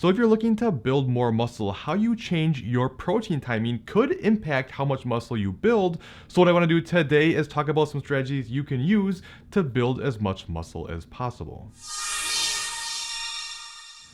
So if you're looking to build more muscle, how you change your protein timing could impact how much muscle you build. So what I want to do today is talk about some strategies you can use to build as much muscle as possible.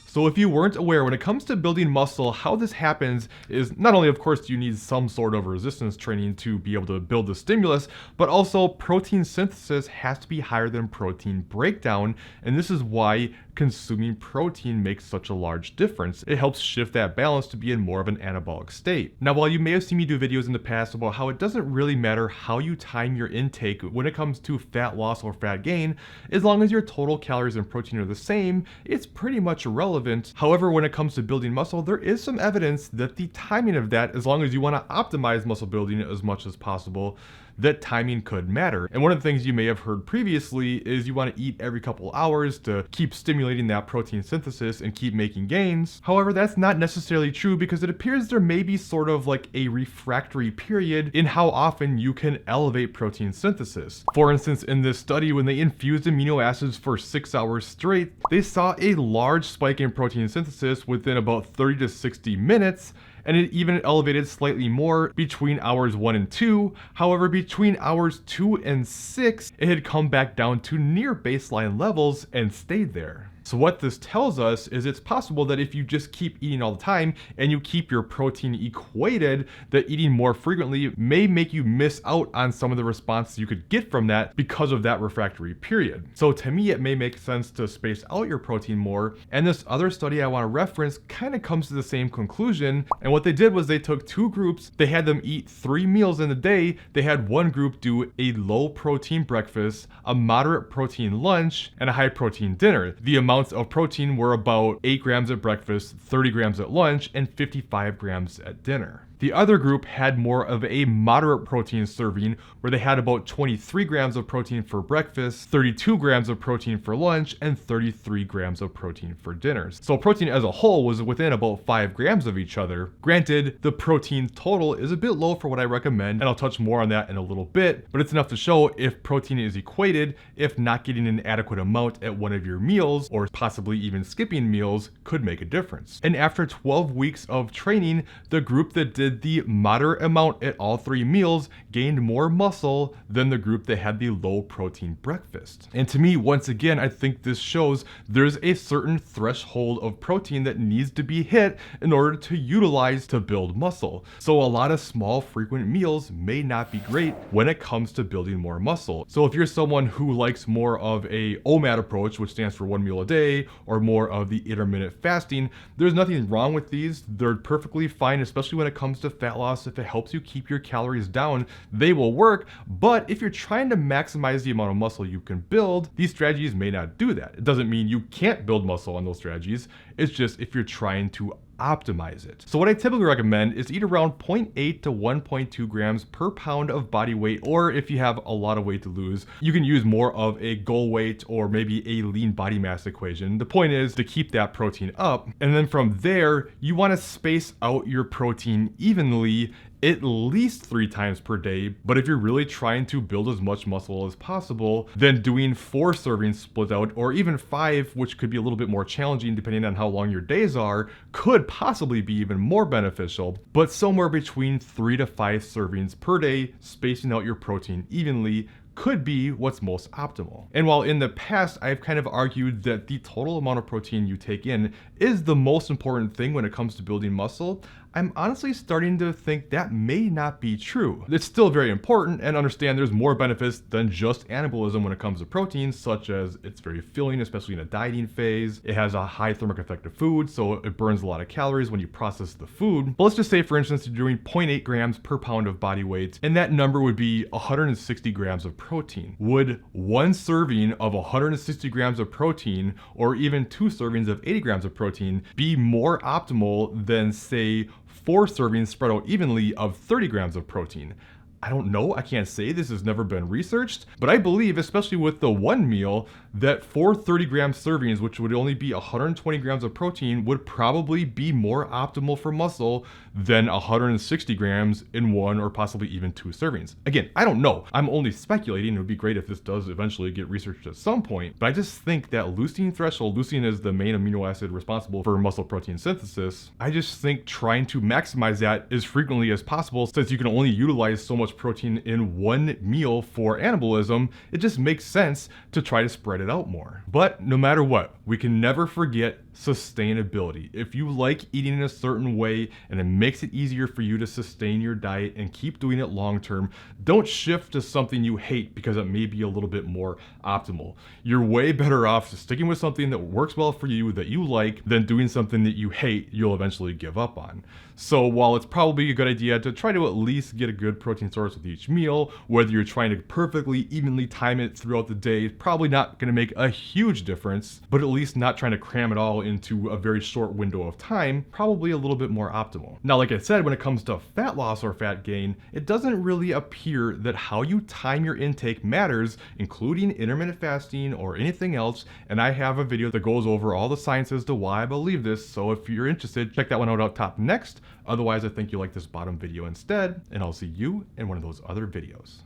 So if you weren't aware, when it comes to building muscle, how this happens is not only, of course, you need some sort of resistance training to be able to build the stimulus, but also protein synthesis has to be higher than protein breakdown. And this is why consuming protein makes such a large difference. It helps shift that balance to be in more of an anabolic state. Now, while you may have seen me do videos in the past about how it doesn't really matter how you time your intake when it comes to fat loss or fat gain, as long as your total calories and protein are the same, it's pretty much irrelevant. However, when it comes to building muscle, there is some evidence that the timing of that, as long as you want to optimize muscle building as much as possible, that timing could matter. And one of the things you may have heard previously is you want to eat every couple hours to keep stimulating that protein synthesis and keep making gains. However, that's not necessarily true because it appears there may be sort of like a refractory period in how often you can elevate protein synthesis. For instance, in this study, when they infused amino acids for 6 hours straight, they saw a large spike in protein synthesis within about 30 to 60 minutes, and it even elevated slightly more between hours 1 and 2. However, between hours 2 and 6, it had come back down to near baseline levels and stayed there. So what this tells us is it's possible that if you just keep eating all the time and you keep your protein equated, that eating more frequently may make you miss out on some of the responses you could get from that because of that refractory period. So to me, it may make sense to space out your protein more. And this other study I want to reference kind of comes to the same conclusion. And what they did was they took two groups, they had them eat 3 meals in a day. They had one group do a low protein breakfast, a moderate protein lunch, and a high protein dinner. The amounts of protein were about 8 grams at breakfast, 30 grams at lunch, and 55 grams at dinner. The other group had more of a moderate protein serving where they had about 23 grams of protein for breakfast, 32 grams of protein for lunch, and 33 grams of protein for dinners. So protein as a whole was within about 5 grams of each other. Granted, the protein total is a bit low for what I recommend, and I'll touch more on that in a little bit, but it's enough to show if protein is equated, if not getting an adequate amount at one of your meals, or possibly even skipping meals, could make a difference. And after 12 weeks of training, the group that did the moderate amount at all 3 meals gained more muscle than the group that had the low protein breakfast. And to me, once again, I think this shows there's a certain threshold of protein that needs to be hit in order to utilize to build muscle. So a lot of small frequent meals may not be great when it comes to building more muscle. So if you're someone who likes more of a OMAD approach, which stands for 1 meal a day, or more of the intermittent fasting, there's nothing wrong with these. They're perfectly fine, especially when it comes to fat loss. If it helps you keep your calories down, they will work. But if you're trying to maximize the amount of muscle you can build, these strategies may not do that. It doesn't mean you can't build muscle on those strategies. It's just if you're trying to optimize it. So what I typically recommend is eat around 0.8 to 1.2 grams per pound of body weight, or if you have a lot of weight to lose, you can use more of a goal weight or maybe a lean body mass equation. The point is to keep that protein up, and then from there, you want to space out your protein evenly at least 3 times per day. But if you're really trying to build as much muscle as possible, then doing 4 servings split out, or even 5, which could be a little bit more challenging depending on how long your days are, could possibly be even more beneficial. But somewhere between 3 to 5 servings per day, spacing out your protein evenly, could be what's most optimal. And while in the past I've kind of argued that the total amount of protein you take in is the most important thing when it comes to building muscle, I'm honestly starting to think that may not be true. It's still very important, and understand there's more benefits than just anabolism when it comes to protein, such as it's very filling, especially in a dieting phase. It has a high thermic effect of food, so it burns a lot of calories when you process the food. But let's just say, for instance, you're doing 0.8 grams per pound of body weight, and that number would be 160 grams of protein. Would one serving of 160 grams of protein, or even 2 servings of 80 grams of protein, be more optimal than, say, 4 servings spread out evenly of 30 grams of protein? I don't know, I can't say, this has never been researched, but I believe, especially with the one meal, that 4 30-gram servings, which would only be 120 grams of protein, would probably be more optimal for muscle than 160 grams in 1 or possibly even 2 servings. Again, I don't know. I'm only speculating. It would be great if this does eventually get researched at some point, but I just think that leucine threshold, leucine is the main amino acid responsible for muscle protein synthesis. I just think trying to maximize that as frequently as possible, since you can only utilize so much protein in one meal for anabolism, it just makes sense to try to spread it out more. But no matter what, we can never forget sustainability. If you like eating in a certain way and it makes it easier for you to sustain your diet and keep doing it long term, don't shift to something you hate because it may be a little bit more optimal. You're way better off sticking with something that works well for you, that you like, than doing something that you hate you'll eventually give up on. So while it's probably a good idea to try to at least get a good protein source with each meal, whether you're trying to perfectly evenly time it throughout the day, probably not going to make a huge difference, but at least not trying to cram it all into a very short window of time, probably a little bit more optimal. Now, like I said, when it comes to fat loss or fat gain, it doesn't really appear that how you time your intake matters, including intermittent fasting or anything else, and I have a video that goes over all the science as to why I believe this, so if you're interested, check that one out up top next. Otherwise, I think you'll like this bottom video instead, and I'll see you in one of those other videos.